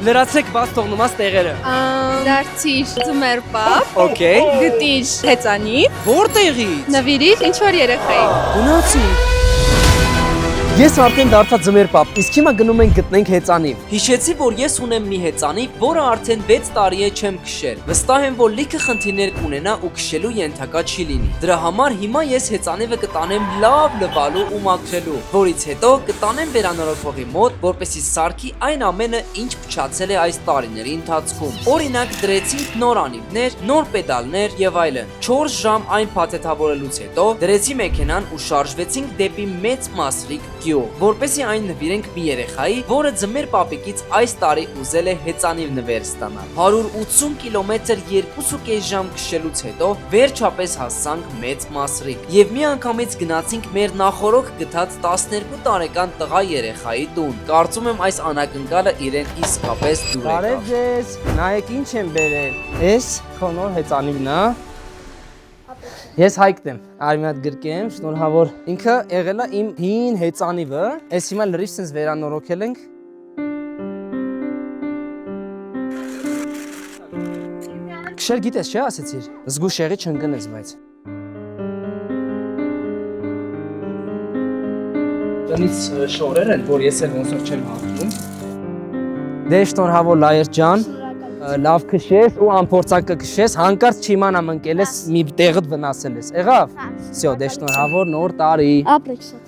Լրացրեք բաց թողնումած տեղերը։ Դարձիր ձմեր պապ, Okay։ գտիր հեծանիվ, Որտեղից։ նվիրիր ինչ որ երեխայի։ Գնացի։ Ես արդեն դարձա ձմեր պապ, իսկ հիմա գնում ենք գտնենք հեծանիվ։ Հիշեցի, որ ես ունեմ մի հեծանիվ, որը արդեն 6 տարի է չեմ քշել։ Վստահ եմ, որ լիքը խնդիրներ կունենա ու քշելու ենթակա չի լինի։ Դրա համար հիմա ես հեծանիվը կտանեմ լավ լվալու ու մաքրելու, որից հետո կտանեմ վերանորոգողի մոտ, որպեսզի սարքի այն ամենը, ինչ փչացել է այս տարիների ընթացքում։ Օրինակ դրեցինք նոր անիվներ, նոր պեդալներ եւ այլն։ 4 ժամ այն փաթեթավորելուց հետո դրեցի մեքենան ու շարժվեցինք դեպի մեծ Մասրիկ գյուղ, որպեսզի այն նվիրենք մի երեխայի, որը ձմեր պապիկից այս տարի ուզել է հեծանիվ նվեր ստանալ։ 180 կիլոմետր 2.5 ժամ քշելուց հետո վերջապես հասանք մեծ Մասրիկ եւ միանգամից գնացինք մեր նախորդ գտած 12 տարեկան տղա երեխայի տուն։ Կարծում եմ այս անակնկալը իրեն իսկապես դուր եկավ։ Բարև ձեզ, նայեք ինչ եմ բերել։ Էս քո նոր հեծանիվն է։ Ես Հայկն եմ, արի մի հատ գրկեմ, շնորհավոր։ Ինքը եղել է իմ հին հեծանիվը, այս հիմա լրիվ սենց վերանորոգել ենք։ Քշել գիտես չէ ասեցիր, զգուշ եղի չընկնես բայց։ Տնից շորեր են, որ ես էլ ոնց որ չեմ հաղթում։ Դե շնորհավոր Լայեր ջան, լավ քշես ու անփորձակ կքշես, հանկարծ չիմանամ ընկել ես մի տեղդ վնասել ես։ Եղավ։ Всё, դե շնորհավոր նոր տարի։ Ապրեք շատ։